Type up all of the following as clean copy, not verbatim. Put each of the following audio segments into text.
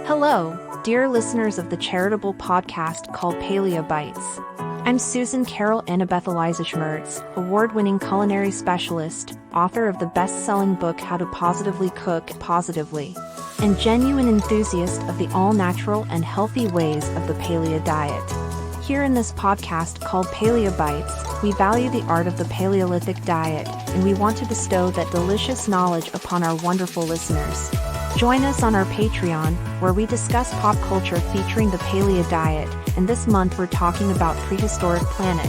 Hello, dear listeners of the charitable podcast called Paleo Bites. I'm Susan Carol Annabeth Eliza Schmertz, award-winning culinary specialist, author of the best-selling book How to Positively Cook Positively, and genuine enthusiast of the all-natural and healthy ways of the paleo diet. Here in this podcast called Paleo Bites, we value the art of the Paleolithic diet, and we want to bestow that delicious knowledge upon our wonderful listeners. Join us on our Patreon, where we discuss pop culture featuring the paleo diet, and this month we're talking about Prehistoric Planet,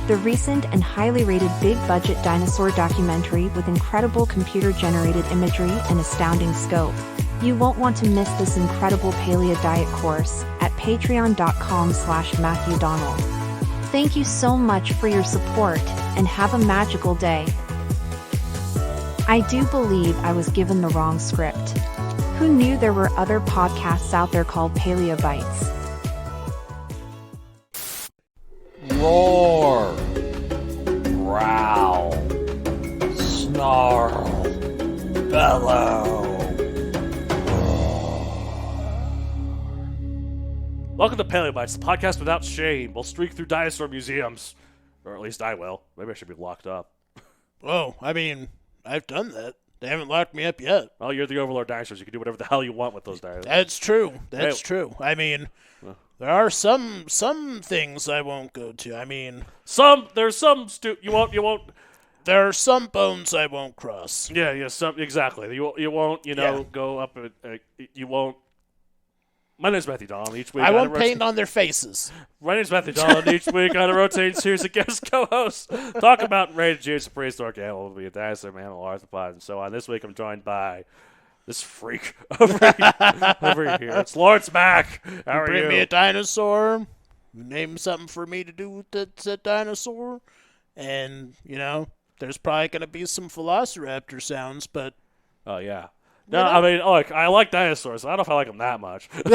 the recent and highly rated big-budget dinosaur documentary with incredible computer-generated imagery and astounding scope. You won't want to miss this incredible paleo diet course at patreon.com/Matthew Donald. Thank you so much for your support, and have a magical day. I do believe I was given the wrong script. Who knew there were other podcasts out there called Paleo Bites? Roar, growl, snarl, bellow. Welcome to Paleo Bites, the podcast without shame. We'll streak through dinosaur museums. Or at least I will. Maybe I should be locked up. Oh, I mean, I've done that. They haven't locked me up yet. Well, you're the overlord dinosaurs. You can do whatever the hell you want with those dinosaurs. That's true. That's true. I mean, there are some things I won't go to. I mean, There's some you won't. There are some bones I won't cross. Yeah, exactly. You won't, go up. You won't. My name's Matthew Donald. Each week I won't paint on their faces. My name's Matthew Donald. Each week on a rotating series of guest co-hosts talk about rated James of prehistoric animal, be a dinosaur, mammal, arthropod, and so on. This week I'm joined by this freak over here. It's Lawrence Mack. How are you? Bring me a dinosaur. Name something for me to do with that dinosaur. And, there's probably going to be some velociraptor sounds, but... Oh, yeah. No, I mean, look, I like dinosaurs. I don't know if I like them that much. Wait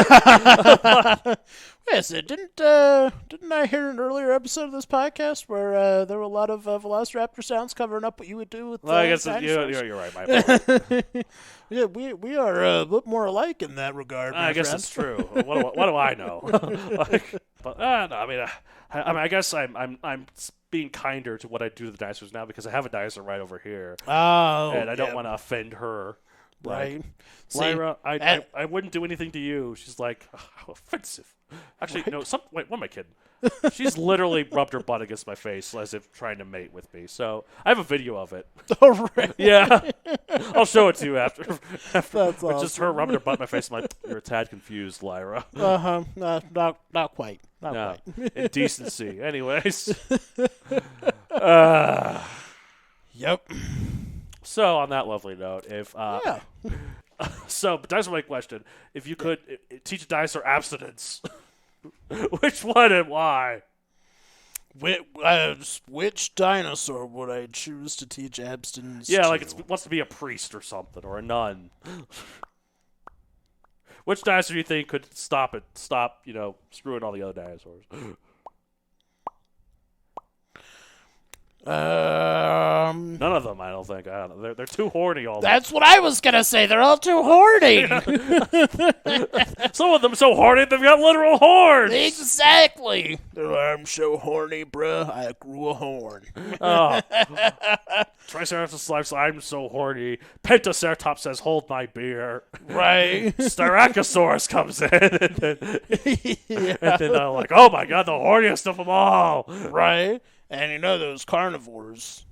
a second, didn't I hear an earlier episode of this podcast where there were a lot of velociraptor sounds covering up what you would do with I guess dinosaurs? you're right, my fault. Yeah, we are a bit more alike in that regard. I guess friend. it's true. What do I know? No, I mean, I guess I'm being kinder to what I do to the dinosaurs now because I have a dinosaur right over here, and I don't want to offend her. Right. See, Lyra, I wouldn't do anything to you. She's like, oh, how offensive. Actually, right? No, wait, what am I kidding? She's literally rubbed her butt against my face as if trying to mate with me. So I have a video of it. Oh, really? Yeah. I'll show it to you after. That's awesome. Just her rubbing her butt in my face. I'm like, you're a tad confused, Lyra. Uh-huh. Not quite. Not quite. Indecency. Anyways. Yep. So, on that lovely note, but dinosaur my question. If you could teach a dinosaur abstinence, which one and why? Which dinosaur would I choose to teach abstinence Yeah, to? like it wants to be a priest or something, or a nun. Which dinosaur do you think could stop, screwing all the other dinosaurs? None of them, I don't think. I don't know. They're too horny all the time. That's what I was going to say. They're all too horny. Some of them are so horny they've got literal horns. Exactly. I'm so horny, bruh. I grew a horn. Oh. Triceratops lives, I'm so horny. Pentaceratops says, hold my beer. Right. Styracosaurus comes in. And then I'm like, oh my god, the horniest of them all. Right. And those carnivores,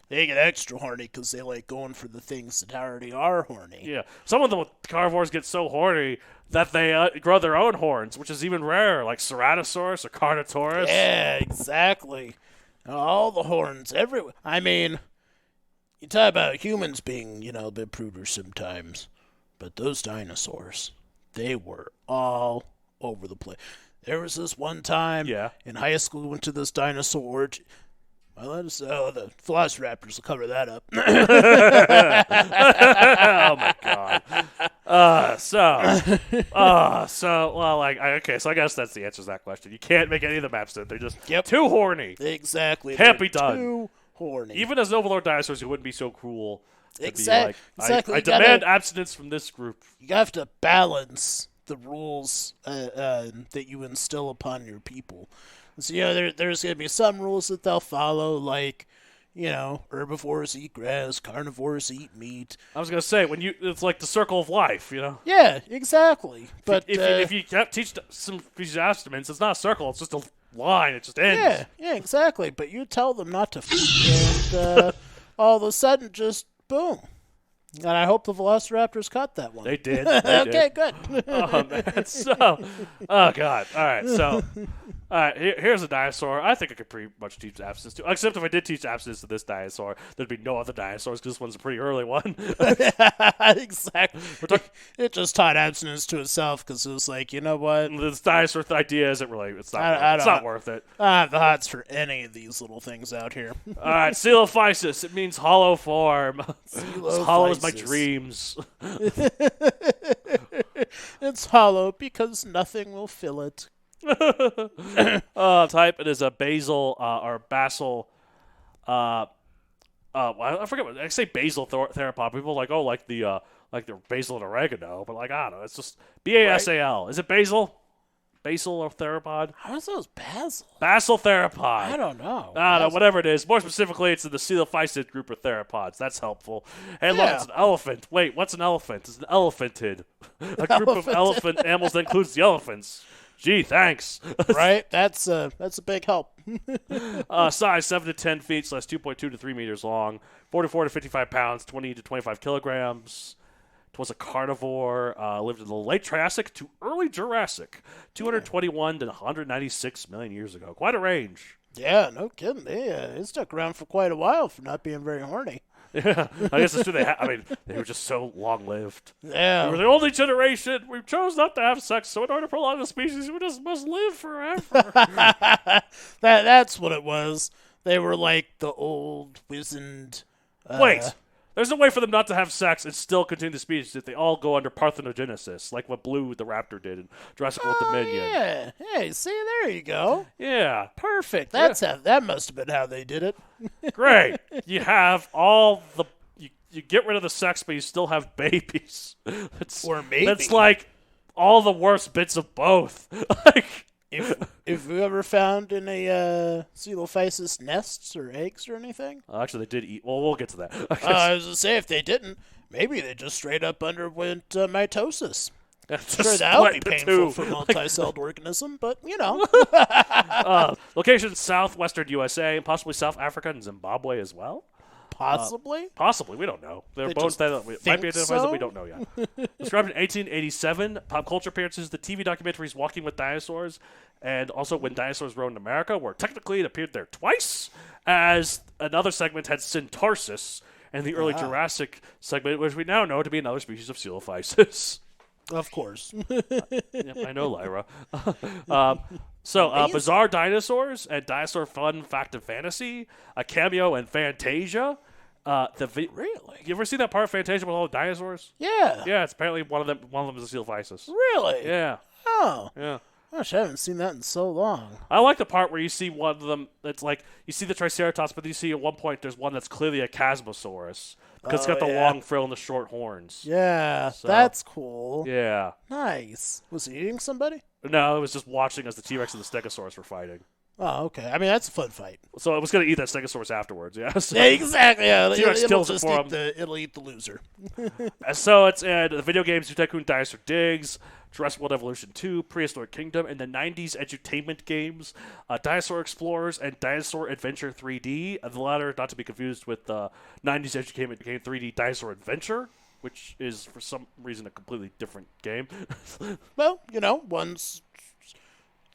they get extra horny because they like going for the things that already are horny. Yeah. Some of the carnivores get so horny that they grow their own horns, which is even rarer, like Ceratosaurus or Carnotaurus. Yeah, exactly. All the horns everywhere. I mean, you talk about humans being, a bit pruder sometimes, but those dinosaurs, they were all over the place. There was this one time in high school, we went to this dinosaur orgy. Well, the velociraptors will cover that up. Oh, my God. So I guess that's the answer to that question. You can't make any of them abstinent. They're just too horny. Exactly. Can't be done. Too horny. Even as overlord dinosaurs, you wouldn't be so cruel. Exactly. I demand abstinence from this group. You have to balance the rules that you instill upon your people. So, there's going to be some rules that they'll follow, like, herbivores eat grass, carnivores eat meat. I was gonna say it's like the circle of life, Yeah, exactly. But if you teach some physiognomins, it's not a circle; it's just a line. It just ends. Yeah, exactly. But you tell them not to, and all of a sudden, just boom. And I hope the Velociraptors caught that one. They did. Okay, good. Oh man, oh god. All right, so. All right, here's a dinosaur. I think I could pretty much teach abstinence to. Except if I did teach abstinence to this dinosaur, there'd be no other dinosaurs because this one's a pretty early one. Exactly. It just taught abstinence to itself because it was like, you know what? This dinosaur idea isn't really. It's not worth it. I don't have the hots for any of these little things out here. All right, Coelophysis. It means hollow form. It's hollow as my dreams. It's hollow because nothing will fill it. Type it is a basil or basil. I forget what I say. Basil theropod. People are like like the basil and oregano, but like I don't know. It's just BASAL. Is it basil? Basil or theropod? How is those basil? Basil theropod. I don't know. I don't know. Whatever it is. More specifically, it's in the Coelophysis group of theropods. That's helpful. Hey, look, it's an elephant. Wait, what's an elephant? It's an elephantid. A group of elephant animals that includes the elephants. Gee, thanks. Right? That's a big help. Size 7 to 10 feet, / 2.2 to 3 meters long, 44 to 55 pounds, 20 to 25 kilograms. It was a carnivore, lived in the Late Triassic to early Jurassic, 221 to 196 million years ago. Quite a range. Yeah, no kidding. They stuck around for quite a while for not being very horny. Yeah, I guess it's true. They were just so long-lived. Yeah. We were the only generation. We chose not to have sex, so in order to prolong the species, we just must live forever. That's what it was. They were like the old, wizened... Wait. There's no way for them not to have sex and still continue the species if they all go under parthenogenesis, like what Blue the raptor did in Jurassic World Dominion. Yeah. Hey, see, there you go. Yeah. Perfect. That must have been how they did it. Great. You have all the... You get rid of the sex, but you still have babies. Or maybe. That's like all the worst bits of both. Like... If you ever found in a Coelophysis nests or eggs or anything? Actually, they did eat. Well, we'll get to that. I was going to say, if they didn't, maybe they just straight up underwent mitosis. Sure, that would be painful for a multi-celled organism, but, Location, southwestern USA, possibly South Africa and Zimbabwe as well. Possibly? Possibly. We don't know. They're both that might be identified that we don't know yet. Described in 1887, pop culture appearances, the TV documentaries Walking with Dinosaurs, and also When Dinosaurs Roamed America, where technically it appeared there twice, as another segment had syntarsis, and the early Jurassic segment, which we now know to be another species of Coelophysis. Of course. Yep, I know, Lyra. Bizarre Dinosaurs and Dinosaur Fun Fact and Fantasy, a cameo in Fantasia. Really? You ever see that part of Fantasia with all the dinosaurs? Yeah. Yeah, it's apparently one of them is a Coelophysis. Really? Yeah. Oh. Yeah. Gosh, I haven't seen that in so long. I like the part where you see one of them that's like, you see the Triceratops, but you see at one point there's one that's clearly a Chasmosaurus. Because it's got the long frill and the short horns. Yeah, So, that's cool. Yeah. Nice. Was he eating somebody? No, it was just watching as the T-Rex and the Stegosaurus were fighting. Oh, okay. I mean, that's a fun fight. So it was going to eat that Stegosaurus afterwards, yeah. So Yeah, exactly. Yeah, T-Rex kills it for him. It'll eat the loser. So it's the video games, Zoo Tycoon Dinosaur Digs, Jurassic World Evolution 2, Prehistoric Kingdom, and the 90s edutainment games, Dinosaur Explorers, and Dinosaur Adventure 3D. The latter, not to be confused with 90s edutainment became 3D Dinosaur Adventure, which is, for some reason, a completely different game. Well, one's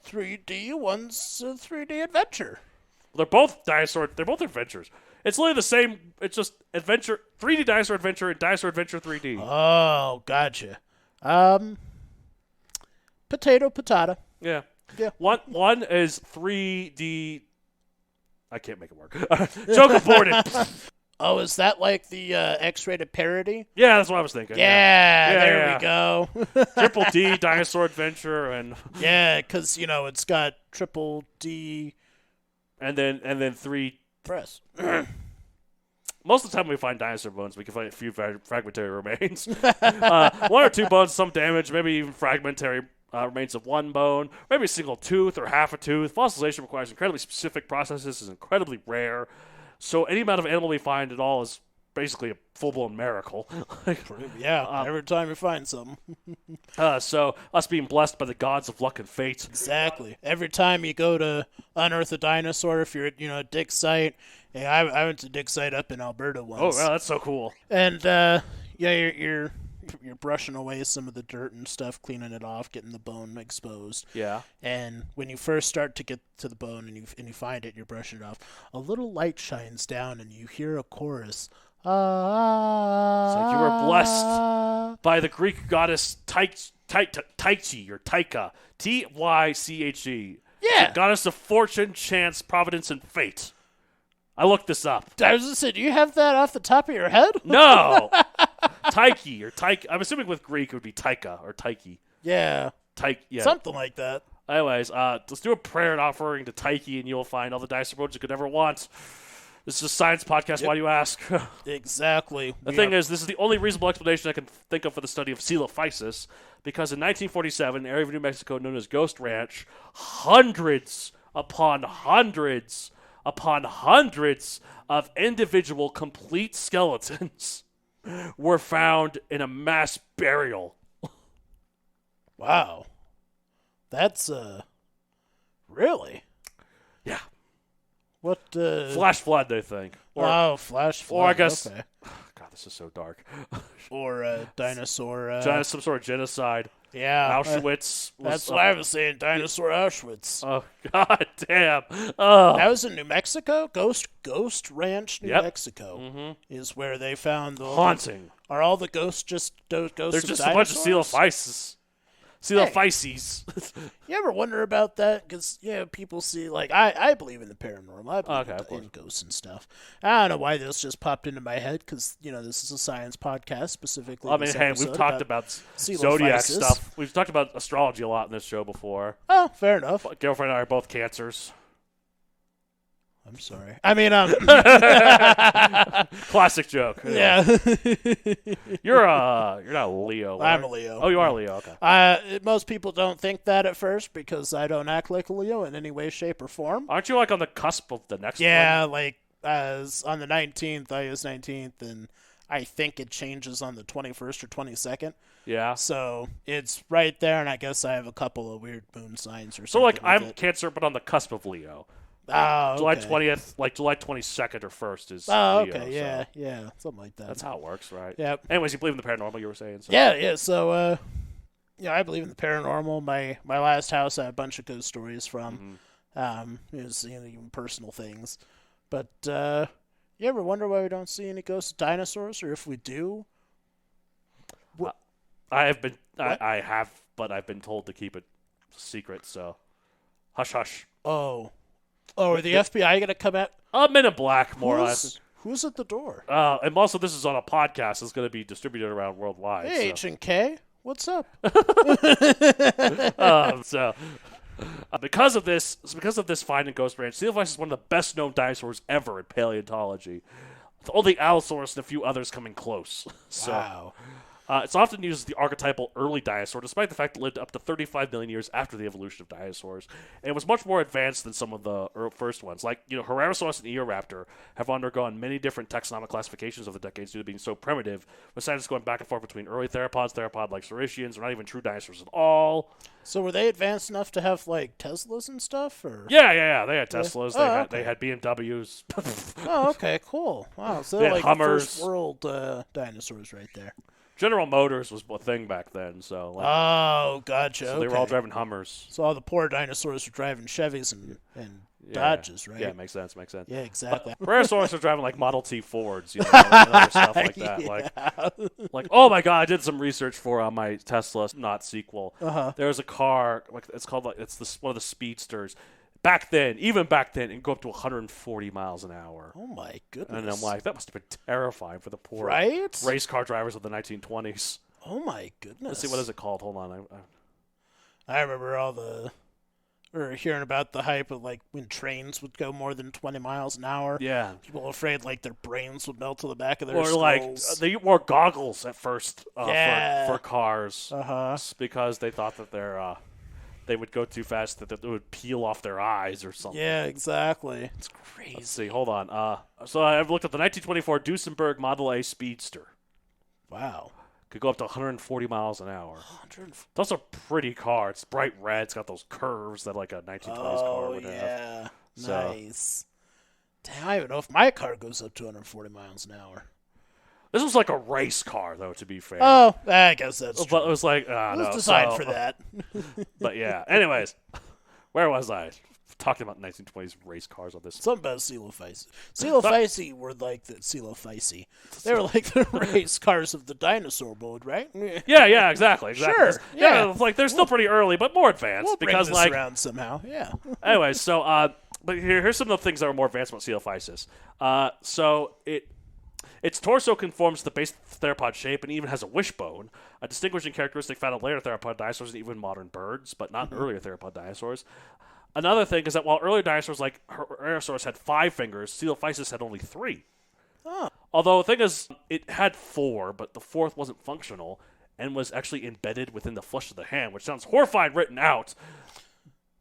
3D, one's 3D adventure. They're both adventures. It's literally the same. It's just adventure, 3D Dinosaur Adventure and Dinosaur Adventure 3D. Oh, gotcha. Potato. Yeah. Yeah. One is 3D. I can't make it work. Joke aborted. Oh, is that like the X-rated parody? Yeah, that's what I was thinking. Yeah, there we go. Triple D Dinosaur Adventure and yeah, because it's got triple D and then 3. press. most of the time we find dinosaur bones, we can find a few fragmentary remains. 1 or 2 bones, some damage, maybe even fragmentary remains of 1 bone, maybe a single tooth or half a tooth. Fossilization requires incredibly specific processes, is incredibly rare. So any amount of animal we find at all is basically a full-blown miracle. Yeah, every time you find something. So us being blessed by the gods of luck and fate. Exactly. Every time you go to unearth a dinosaur, if you're at, a dig site. Hey, I went to dig site up in Alberta once. Oh, wow, that's so cool. And, you're brushing away some of the dirt and stuff, cleaning it off, getting the bone exposed. Yeah. And when you first start to get to the bone and you find it, you're brushing it off, a little light shines down and you hear a chorus. It's like you were blessed by the Greek goddess Tyche or Tycha, Tyche. Yeah. The goddess of fortune, chance, providence, and fate. I looked this up. I was going to say, do you have that off the top of your head? No. Tyche or Tyche. I'm assuming with Greek it would be Tycha or Tyche. Yeah. Yeah. Something like that. Anyways, let's do a prayer and offering to Tyche, and you'll find all the dinosaur bones you could ever want. This is a science podcast. Why do you ask? Exactly. The thing is, this is the only reasonable explanation I can think of for the study of Coelophysis, because in 1947, an area of New Mexico known as Ghost Ranch, hundreds upon hundreds upon hundreds of individual complete skeletons were found in a mass burial. Wow. That's, really? Yeah. What, Flash flood, they think. flash flood. Or I guess... Okay. God, this is so dark. Or, dinosaur, some sort of genocide. Yeah. Auschwitz. That's what I was saying, dinosaur Auschwitz. Oh, god damn. Oh. That was in New Mexico? Ghost Ranch, New Yep. Mexico is where they found the... Haunting. Are all the ghosts just ghosts There's of just dinosaurs? a bunch of Coelophyses. You ever wonder about that? Because, people see, like, I believe in the paranormal. I believe of course. in ghosts and stuff. I don't know why this just popped into my head, because, this is a science podcast specifically. I mean, hey, we've talked about zodiac stuff. We've talked about astrology a lot in this show before. Oh, fair enough. Girlfriend and I are both Cancers. I'm sorry. I mean, Classic joke. Yeah. You're not a Leo. I'm right? a Leo. Oh, you are a Leo. Okay. Most people don't think that at first because I don't act like a Leo in any way, shape, or form. Aren't you like on the cusp of the next one? Yeah, like on the 19th, I was 19th, and I think it changes on the 21st or 22nd. Yeah. So it's right there, and I guess I have a couple of weird moon signs or something. So like I'm it. Cancer, but on the cusp of Leo. Oh, okay. July 20th, like July 22nd or 1st is Oh, Leo, okay, yeah, something like that. That's how it works, right? Yep. Anyways, you believe in the paranormal, you were saying. So. Yeah, so, I believe in the paranormal. My last house I have a bunch of ghost stories from. It was, even personal things. But, you ever wonder why we don't see any ghosts of dinosaurs, or if we do? I have, but I've been told to keep it secret, so hush hush. Oh, are the FBI going to come at... Men in Black, more or less. Who's at the door? And also, this is on a podcast. It's going to be distributed around worldwide. Hey, H&K, what's up? Because of this find in Ghost Ranch, Coelophysis is one of the best-known dinosaurs ever in paleontology. With only Allosaurus and a few others coming close. So, wow. It's often used as the archetypal early dinosaur, despite the fact it lived up to 35 million years after the evolution of dinosaurs. And it was much more advanced than some of the first ones. Like, Herrerasaurus and Eoraptor have undergone many different taxonomic classifications over the decades due to being so primitive, with scientists going back and forth between early theropods, theropod-like saurischians, or not even true dinosaurs at all. So were they advanced enough to have, like, Teslas and stuff? Or? Yeah. They had Teslas. Okay. They had BMWs. Oh, okay, cool. Wow, so They they're had like Hummers. the first world dinosaurs right there. General Motors was a thing back then, so. Like, Oh, gotcha. so they were all driving Hummers. So all the poor dinosaurs were driving Chevys and Dodges, right? Yeah, makes sense. Yeah, exactly. Brachiosaurus are driving like Model T Fords, and other stuff like that. Yeah. Like, oh my god, I did some research for my Tesla, not sequel. Uh-huh. There's a car, like it's called one of the speedsters. Even back then, it can go up to 140 miles an hour. Oh my goodness. And I'm like, that must have been terrifying for the poor right? race car drivers of the 1920s. Oh my goodness. Let's see, what is it called? Hold on. I remember all the or hearing about the hype of like when trains would go more than 20 miles an hour. Yeah. People were afraid like their brains would melt to the back of their Or skulls. like they wore goggles at first for cars because they thought that they would go too fast that it would peel off their eyes or something. Yeah, exactly. It's crazy. Let's see, hold on. So I've looked at the 1924 Duesenberg Model A Speedster. Wow. Could go up to 140 miles an hour. That's a pretty car. It's bright red. It's got those curves that like a 1920s car would have. Yeah. So, Nice. Damn, I don't even know if my car goes up to 140 miles an hour. this was like a race car, though, to be fair. Oh, I guess that's true. But it was like, It was designed for that. But yeah. Anyways, where was I? Talking about 1920s race cars on this. Something about Coelophysis. Coelophysis were like the Coelophysis. They were like the race cars of the dinosaur mode, right? Yeah, exactly. Sure, Yeah, yeah. like they're still pretty early, but more advanced We'll bring because this like. around somehow. Yeah. Anyways, so but here's some of the things that are more advanced about Coelophysis. So its torso conforms to the base theropod shape and even has a wishbone, a distinguishing characteristic found in later theropod dinosaurs and even modern birds, but not in earlier theropod dinosaurs. Another thing is that while earlier dinosaurs like Herosaurus had 5 fingers, Coelophysis had only 3. Oh. Although the thing is, it had 4, but the 4th wasn't functional and was actually embedded within the flesh of the hand, which sounds horrifying written out,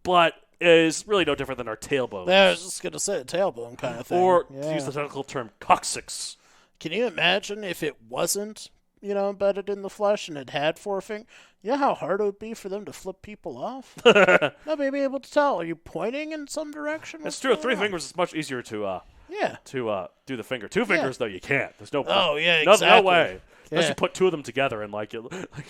but is really no different than our tailbone. Yeah, I was just going to say a tailbone kind of thing. Or, yeah. to use the technical term, coccyx. Can you imagine if it wasn't, embedded in the flesh and it had 4 fingers? You know how hard it would be for them to flip people off? Nobody would be able to tell. Are you pointing in some direction? It's true. 3 fingers is much easier to do the finger. 2 fingers, though, you can't. There's no point. Oh, yeah, No exactly. way. Unless Yeah. you put 2 of them together and like it.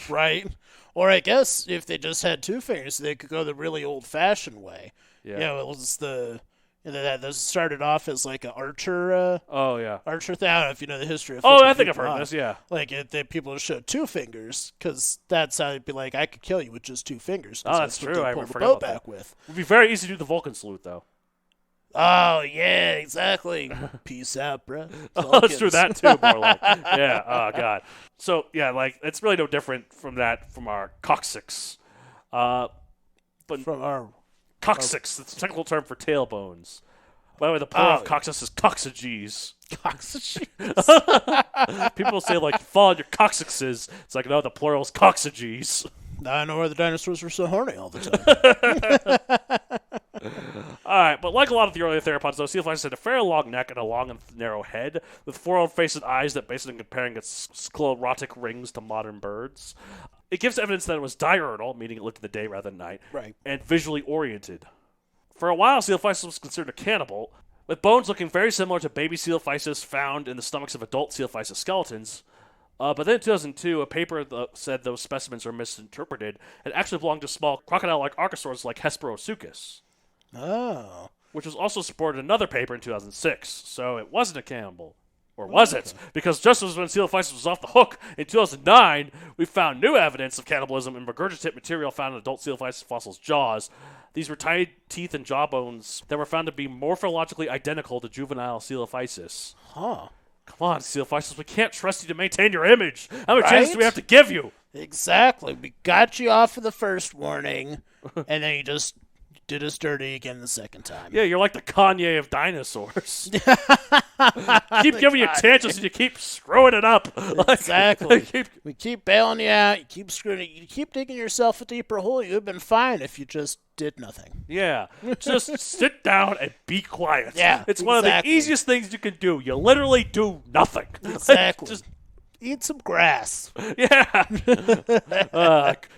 Right. Or I guess if they just had 2 fingers, they could go the really old-fashioned way. Yeah. It was this started off as like an archer Oh, yeah. archer thing. I don't know if you know the history of Oh, flipping I think I've people heard off. this, yeah. Like, people would show 2 fingers, because that's how it'd be like, I could kill you with just 2 fingers. 'cause Oh, that's what true. they I pull the forgot bow about that. back with. It would be very easy to do the Vulcan salute, though. Oh, yeah, exactly. Peace out, bro. Oh, let's do that, too, more like. Yeah, oh, God. So, yeah, like, it's really no different from our coccyx. From our... Coccyx, it's a technical term for tailbones. By the way, the plural of coccyx is coccyges. Coccyges. People say, like, fall on your coccyxes. It's like, no, the plural is coccyges. Now I know why the dinosaurs were so horny all the time. All right, but like a lot of the earlier theropods, though, Coelophysis had a fairly long neck and a long and narrow head, with 4 faced eyes that basically comparing its sclerotic rings to modern birds. It gives evidence that it was diurnal, meaning it lived in the day rather than night, Right. and visually oriented. For a while, Coelophysis was considered a cannibal, with bones looking very similar to baby Coelophysis found in the stomachs of adult Coelophysis skeletons. But then in 2002, a paper said those specimens were misinterpreted and actually belonged to small crocodile-like archosaurs like Hesperorhynchus, Oh. which was also supported in another paper in 2006. So it wasn't a cannibal. Or was it? Because just as when Coelophysis was off the hook in 2009, we found new evidence of cannibalism in regurgitate material found in adult Coelophysis fossils' jaws. These were tiny teeth and jawbones that were found to be morphologically identical to juvenile Coelophysis. Huh. Come on, Coelophysis, we can't trust you to maintain your image. How many chances do we Right? have to give you? Exactly. We got you off of the first warning, and then you just did us dirty again the second time. Yeah, you're like the Kanye of dinosaurs. Keep giving you chances and you keep screwing it up. Exactly. Like, We keep bailing you out. You keep screwing it. You keep digging yourself a deeper hole. You would have been fine if you just did nothing. yeah, just sit down and be quiet. Yeah, it's one of the exactly. easiest things you can do. You literally do nothing. Exactly. Just, Eat some grass. yeah.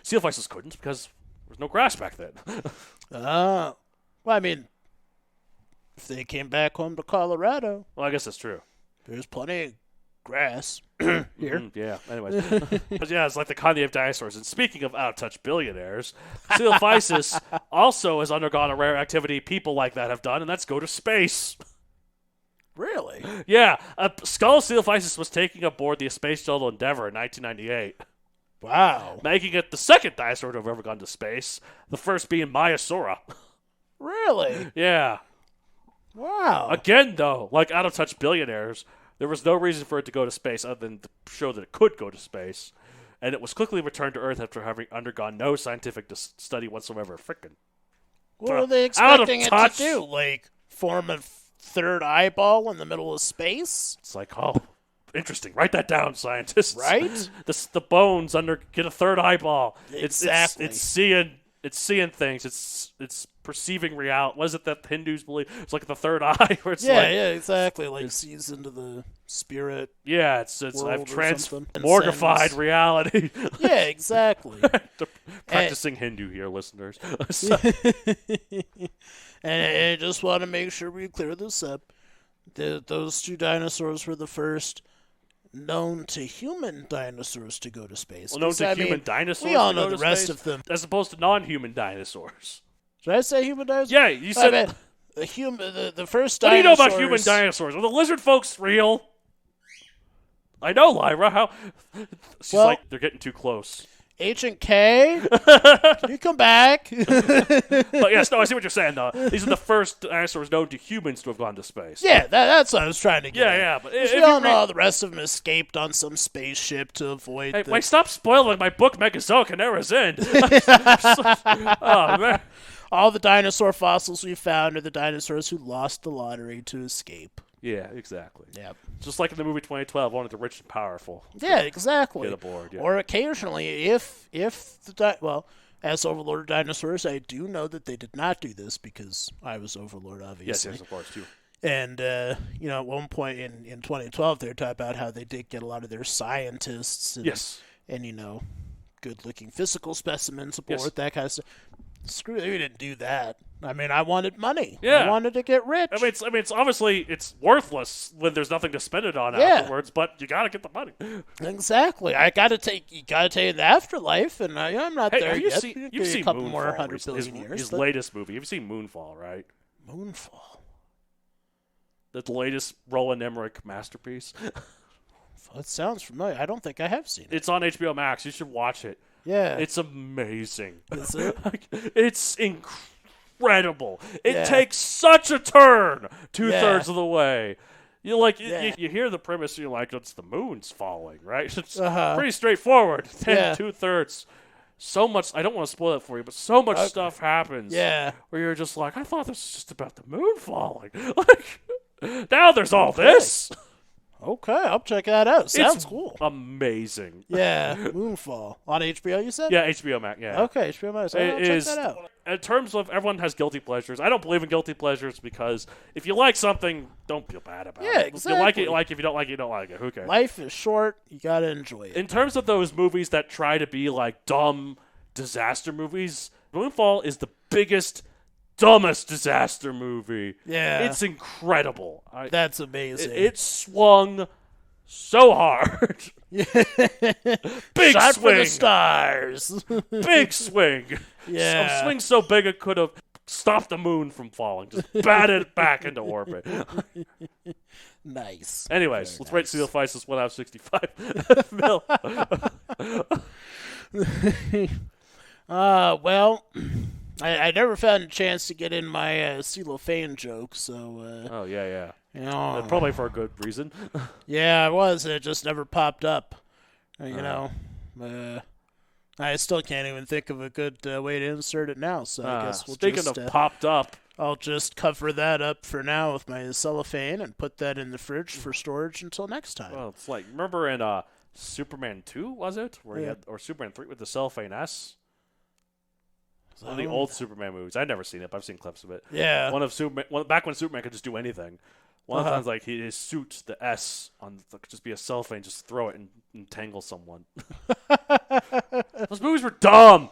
Coelophysis couldn't because there was no grass back then. Well, I mean, if they came back home to Colorado, Well, I guess that's true. there's plenty of grass here. Yeah, anyways. But yeah, it's like the Kanye of dinosaurs. And speaking of out-of-touch billionaires, Coelophysis also has undergone a rare activity people like that have done, and that's go to space. Really? Yeah, a skull of Coelophysis was taken aboard the Space Shuttle Endeavour in 1998, Wow. making it the second dinosaur to have ever gone to space, the first being Maiasaura. Really? Yeah. Wow. Again, though, like out-of-touch billionaires, there was no reason for it to go to space other than to show that it could go to space, and it was quickly returned to Earth after having undergone no scientific study whatsoever. Frickin'. What were they out of expecting it touch. to do? Like, form a third eyeball in the middle of space? It's like, oh, interesting. Write that down, scientists. Right? The bones get a third eyeball. Exactly. It's seeing things. It's perceiving reality. What is it that Hindus believe? It's like the third eye, where it's Yeah, exactly. Like, sees into the spirit. Yeah, it's world I've or something. mortified reality. Yeah, exactly. Practicing Hindu here, listeners. And I just want to make sure we clear this up. Those two dinosaurs were the first known to human dinosaurs to go to space. Well, known to human dinosaurs. We all to go know to the rest space, of them. as opposed to non-human dinosaurs. Did I say human dinosaurs? Yeah, you said. I mean, the first What do you dinosaurs. know about human dinosaurs? Are the lizard folks real? I know, Lyra. How? She's like, they're getting too close. Agent K, can you come back? But yes, no, I see what you're saying, though. These are the first dinosaurs known to humans to have gone to space. Yeah, that's what I was trying to get at. Yeah, but We all know the rest of them escaped on some spaceship to avoid Hey, the... wait, stop spoiling my book, Megazoic and Era's End. Oh, man. All the dinosaur fossils we found are the dinosaurs who lost the lottery to escape. Yeah, exactly. Yep. Just like in the movie 2012, only the rich and powerful Yeah, exactly. get aboard. Yeah. Or occasionally, if as Overlord of Dinosaurs, I do know that they did not do this because I was Overlord, obviously. Yes, of course, too. And, at one point in 2012, they were talking about how they did get a lot of their scientists and good-looking physical specimens aboard, that kind of stuff. Screw it, we didn't do that. I mean, I wanted money. Yeah. I wanted to get rich. I mean, it's obviously it's worthless when there's nothing to spend it on Yeah. afterwards, but you gotta get the money. Exactly. You gotta take the afterlife, and I'm not Hey, there have you yet. seen? Give You've me seen a couple Moonfall, more 100 billion years. his but- latest movie. You've seen Moonfall, right? Moonfall. The latest Roland Emmerich masterpiece. That sounds familiar. I don't think I have seen it. It's on HBO Max. You should watch it. Yeah. It's amazing. Is it? It's incredible. It Yeah. takes such a turn 2/3 of the way. You hear the premise, and you're like, it's the moon's falling, right? It's pretty straightforward. Yeah. 2/3. So much, I don't want to spoil it for you, but so much stuff happens. Yeah. Where you're just like, I thought this was just about the moon falling. Like, now there's all this. Okay, I'll check that out. Sounds It's cool. amazing. Yeah, Moonfall. On HBO, you said? Yeah, HBO Max, yeah. Okay, HBO Max. I'll It check is, that out. in terms of everyone has guilty pleasures. I don't believe in guilty pleasures because if you like something, don't feel bad about Yeah, it. If you like it, exactly. you like it. If you don't like it, you don't like it. Who cares? Life is short. You gotta enjoy it. In terms of those movies that try to be like dumb disaster movies, Moonfall is the biggest, dumbest disaster movie. Yeah. It's incredible. That's amazing. It swung so hard. Big Shot swing. for the stars. Big swing. Yeah. A swing so big it could have stopped the moon from falling. Just batted it back into orbit. Nice. Anyways, Very let's nice. rate Coelophysis 1 out of 65 mil. Well, I never found a chance to get in my cellophane joke, so, Oh, yeah. you know. Probably for a good reason. Yeah, I was, and it just never popped up. I still can't even think of a good way to insert it now, so I guess we'll Speaking just, of popped up, I'll just cover that up for now with my cellophane and put that in the fridge for storage until next time. well, it's like, remember in Superman 2, was it? Where he Yeah. had, or Superman 3 with the cellophane S? One of the old Superman movies. I've never seen it, but I've seen clips of it. Yeah. Back when Superman could just do anything. One of the times, like, his suit, the S, could just be a cellophane, just throw it and entangle someone. Those movies were dumb.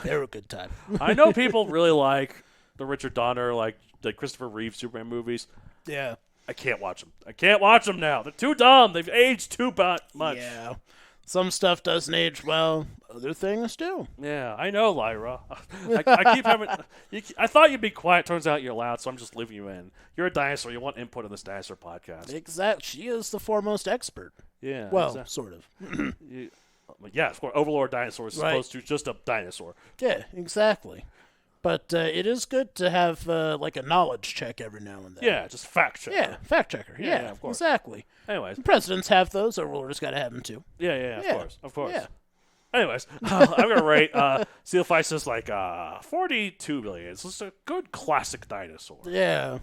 They were a good time. I know people really like the Richard Donner, like Christopher Reeve Superman movies. Yeah. I can't watch them. I can't watch them now. They're too dumb. They've aged too much. Yeah. Some stuff doesn't age well. Other things do. Yeah, I know, Lyra. I keep having. I thought you'd be quiet. Turns out you're loud, so I'm just leaving you in. You're a dinosaur. You want input in this dinosaur podcast. Exactly. She is the foremost expert. Yeah. Well, exactly. sort of. Yeah, of course. Overlord dinosaur is Right. supposed to just a dinosaur. Yeah, exactly. But it is good to have like a knowledge check every now and then. Yeah, just fact check. Yeah, fact checker. Yeah, Yeah, of course. Exactly. Anyways. Presidents have those. Overlords got to have them too. Yeah, Yeah. of course. Yeah. Anyways, I'm going to rate Coelophysis like 42 million. It's just a good classic dinosaur. Yeah.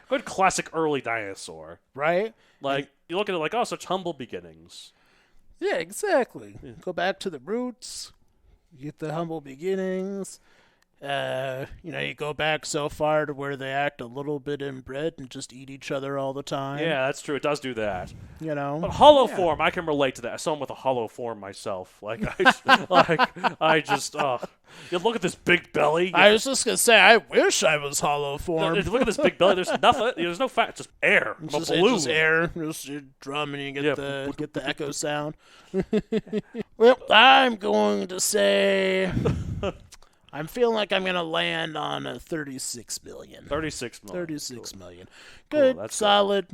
Good classic early dinosaur. Right? Like, you look at it like, oh, such humble beginnings. Yeah, exactly. Yeah. Go back to the roots. You get the humble beginnings. You go back so far to where they act a little bit inbred and just eat each other all the time. Yeah, that's true. It does do that. But hollow form, I can relate to that. As someone with a hollow form myself, you look at this big belly. I was just gonna say, I wish I was hollow form. Look at this big belly. There's nothing. There's no fat. Just air. I'm a balloon. Just air. Just you drum and you get the echo sound. Well, I'm going to say. I'm feeling like I'm going to land on a 36 million. 36 million. 36 million. Good, that's solid,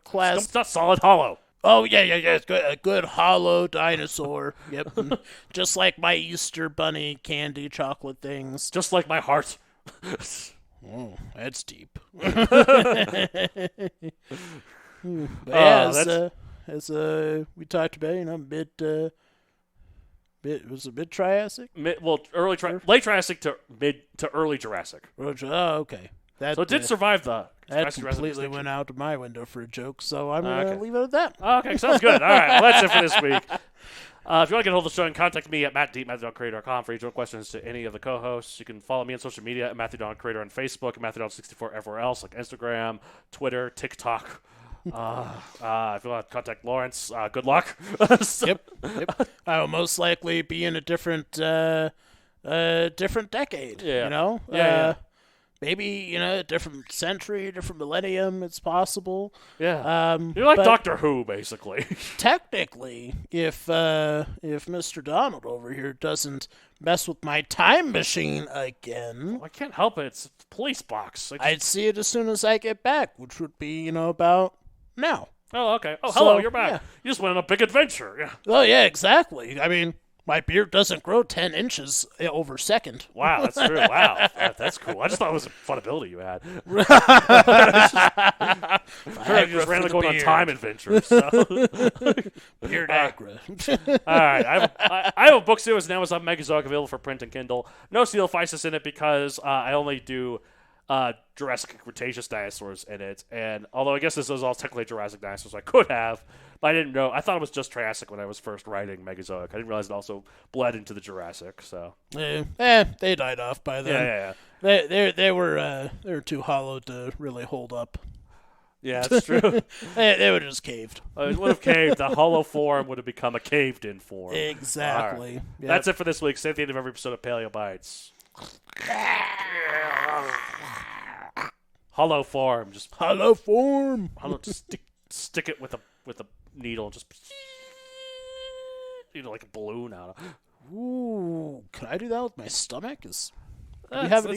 class. It's not solid, hollow. Oh, yeah. It's good. A good hollow dinosaur. Yep. Just like my Easter bunny candy chocolate things. Just like my heart. Oh, that's deep. As we talked about, it was a mid Triassic. Late Triassic to early Jurassic. Oh, okay. So it did survive the. That completely went out of my window for a joke, so I'm going to leave it at that. Okay, sounds good. All right, well, that's it for this week. If you want to get a hold of the show, and contact me at matt@matthewdoncreator.com for your questions to any of the co-hosts. You can follow me on social media at MatthewDonCreator on Facebook, and MatthewDon64 everywhere else, like Instagram, Twitter, TikTok. If you want to contact Lawrence, good luck. Yep. I will most likely be in a different decade. Yeah. Maybe a different century, different millennium. It's possible. Yeah. You're like Doctor Who, basically. Technically, if Mr. Donald over here doesn't mess with my time machine again, I can't help it. It's a police box. I'd see it as soon as I get back, which would be about now. Oh, okay. Oh, hello, you're back. Yeah. You just went on a big adventure. Yeah. Oh, yeah, exactly. I mean, my beard doesn't grow 10 inches over second. Wow, that's true. Wow, that's cool. I just thought it was a fun ability you had. I just randomly going on time adventures. So. Beard agra. All right, I have a book series on Amazon Megazoic available for print and Kindle. No Coelophysis in it because I only do Jurassic and Cretaceous dinosaurs in it, and although I guess this is all technically Jurassic dinosaurs, I could have, but I didn't know. I thought it was just Triassic when I was first writing Megazoic. I didn't realize it also bled into the Jurassic. So they died off by then. Yeah. They were too hollow to really hold up. Yeah, that's true. They would have just caved. It would have caved. The hollow form would have become a caved-in form. Exactly. Right. Yep. That's it for this week. Stay at the end of every episode of Paleo Bites. Hollow form, just hollow form. Just stick it with a needle, just like a balloon out. Ooh, can I do that with my stomach? That's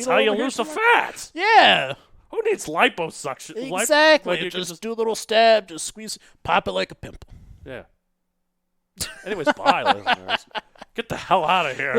how you lose the fat. Yeah. Who needs liposuction? Exactly. Just do a little stab, just squeeze, pop it like a pimple. Yeah. Anyways, bye, listeners. Get the hell out of here.